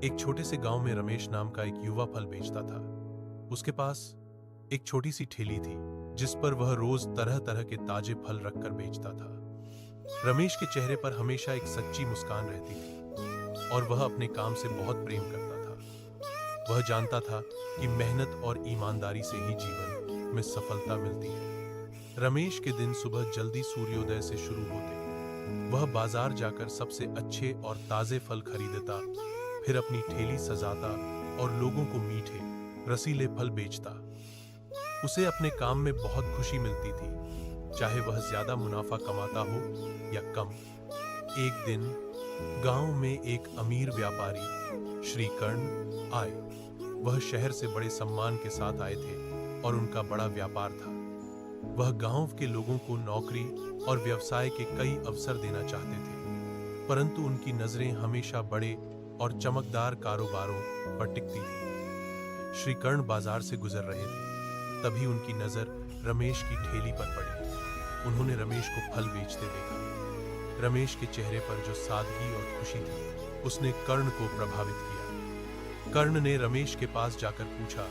एक छोटे से गांव में रमेश नाम का एक युवा फल बेचता था। उसके पास एक छोटी सी ठेली थी जिस पर वह रोज तरह तरह के ताजे फल रखकर बेचता था। रमेश के चेहरे पर हमेशा एक सच्ची मुस्कान रहती थी और वह अपने काम से बहुत प्रेम करता था। वह जानता था कि मेहनत और ईमानदारी से ही जीवन में सफलता मिलती है। रमेश के दिन सुबह जल्दी सूर्योदय से शुरू होते। वह बाजार जाकर सबसे अच्छे और ताजे फल खरीदता, फिर अपनी ठेली सजाता और लोगों को मीठे रसीले फल बेचता। उसे अपने काम में बहुत खुशी मिलती थी, चाहे वह ज्यादा मुनाफा कमाता हो या कम। एक दिन गांव में एक अमीर व्यापारी श्री कर्ण आए। वह शहर से बड़े सम्मान के साथ आए थे और उनका बड़ा व्यापार था। वह गांव के लोगों को नौकरी और व्यवसाय के कई अवसर देना चाहते थे, परंतु उनकी नजरें हमेशा बड़े और चमकदार कारोबारों पर टिकती थी। श्री कर्ण बाजार से गुजर रहे थे, तभी उनकी नजर रमेश की ठेली पर पड़ी। उन्होंने रमेश को फल बेचते देखा। रमेश के चेहरे पर जो सादगी और खुशी थी, उसने कर्ण को प्रभावित किया। कर्ण ने रमेश के पास जाकर पूछा,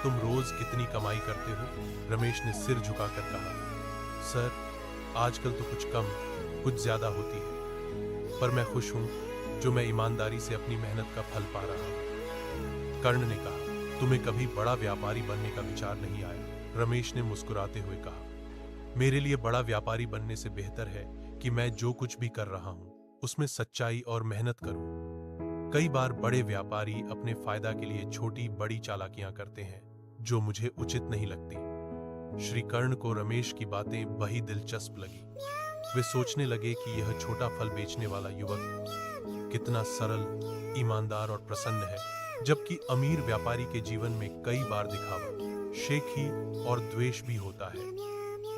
तुम रोज कितनी कमाई करते हो? रमेश ने सिर झुकाकर कहा, सर, आजकल तो कुछ कम कुछ ज्यादा होती है, पर मैं खुश हूं जो मैं ईमानदारी से अपनी मेहनत का फल पा रहा हूं। कर्ण ने कहा, तुम्हें कभी बड़ा व्यापारी बनने का विचार नहीं आया? रमेश ने मुस्कुराते हुए कहा, मेरे लिए बड़ा व्यापारी बनने से बेहतर है कि मैं जो कुछ भी कर रहा हूं उसमें सच्चाई और मेहनत करूं। कई बार बड़े व्यापारी अपने फायदा के लिए छोटी बड़ी चालाकियां करते हैं जो मुझे उचित नहीं लगती। श्री कर्ण को रमेश की बातें बड़ी दिलचस्प लगी। वे सोचने लगे कि यह छोटा फल बेचने वाला युवक कितना सरल, ईमानदार और प्रसन्न है, जबकि अमीर व्यापारी के जीवन में कई बार दिखावा, शेखी और द्वेष भी होता है।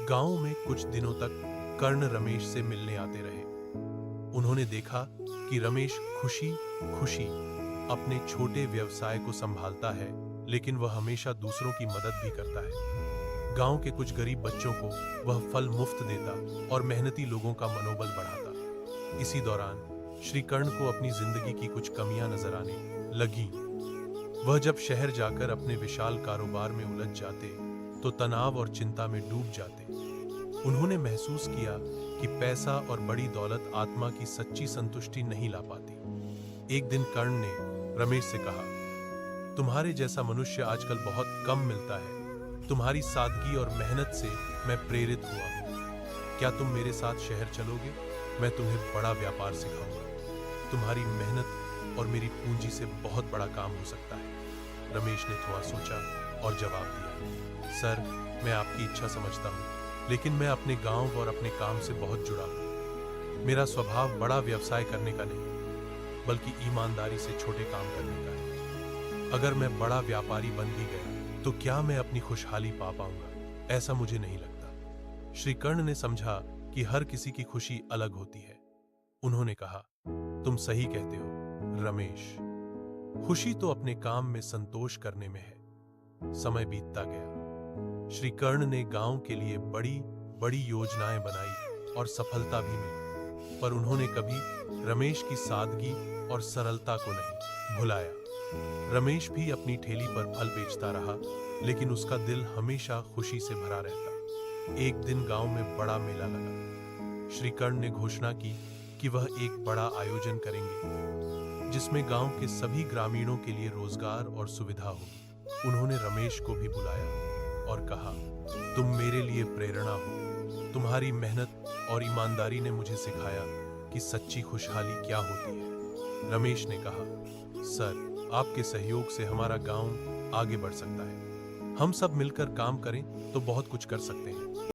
गांव में कुछ दिनों तक कर्ण रमेश से मिलने आते रहे। उन्होंने देखा कि रमेश खुशी खुशी अपने छोटे व्यवसाय को संभालता है, लेकिन वह हमेशा दूसरों की मदद भी करता है। गांव के कुछ गरीब बच्चों को वह फल मुफ्त देता और मेहनती लोगों का मनोबल बढ़ाता। इसी दौरान श्री कर्ण को अपनी जिंदगी की कुछ कमियां नजर आने लगी। वह जब शहर जाकर अपने विशाल कारोबार में उलझ जाते तो तनाव और चिंता में डूब जाते। उन्होंने महसूस किया कि पैसा और बड़ी दौलत आत्मा की सच्ची संतुष्टि नहीं ला पाती। एक दिन कर्ण ने रमेश से कहा, तुम्हारे जैसा मनुष्य आजकल बहुत कम मिलता है। तुम्हारी सादगी और मेहनत से मैं प्रेरित हुआ हूं। क्या तुम मेरे साथ शहर चलोगे? मैं तुम्हें बड़ा व्यापार सिखाऊंगा। तुम्हारी मेहनत और मेरी पूंजी से बहुत बड़ा काम हो सकता है। रमेश ने थोड़ा सोचा और जवाब दिया, सर, मैं आपकी इच्छा समझता हूं, लेकिन मैं अपने गांव और अपने काम से बहुत जुड़ा हूं। मेरा स्वभाव बड़ा व्यवसाय करने का नहीं, बल्कि ईमानदारी से छोटे काम करने का है। अगर मैं बड़ा व्यापारी बन भी गया तो क्या मैं अपनी खुशहाली पा पाऊंगा? ऐसा मुझे नहीं लगता। श्री कर्ण ने समझा कि हर किसी की खुशी अलग होती है। उन्होंने कहा, तुम सही कहते हो रमेश, खुशी तो अपने काम में संतोष करने में है। समय बीतता गया। श्री कर्ण ने गांव के लिए बड़ी बड़ी योजनाएं बनाई और सफलता भी मिली, पर उन्होंने कभी रमेश की सादगी और सरलता को नहीं भुलाया। रमेश भी अपनी ठेली पर फल बेचता रहा, लेकिन उसका दिल हमेशा खुशी से भरा रहता। एक दिन गांव में बड़ा मेला लगा। श्री कर्ण ने घोषणा की कि वह एक बड़ा आयोजन करेंगे, जिसमें गांव के सभी ग्रामीणों के लिए रोजगार और सुविधा होगी। उन्होंने रमेश को भी बुलाया और कहा, तुम मेरे लिए प्रेरणा हो। तुम्हारी मेहनत और ईमानदारी ने मुझे सिखाया कि सच्ची खुशहाली क्या होती है। रमेश ने कहा, सर, आपके सहयोग से हमारा गांव आगे बढ़ सकता है। हम सब मिलकर काम करें तो बहुत कुछ कर सकते हैं।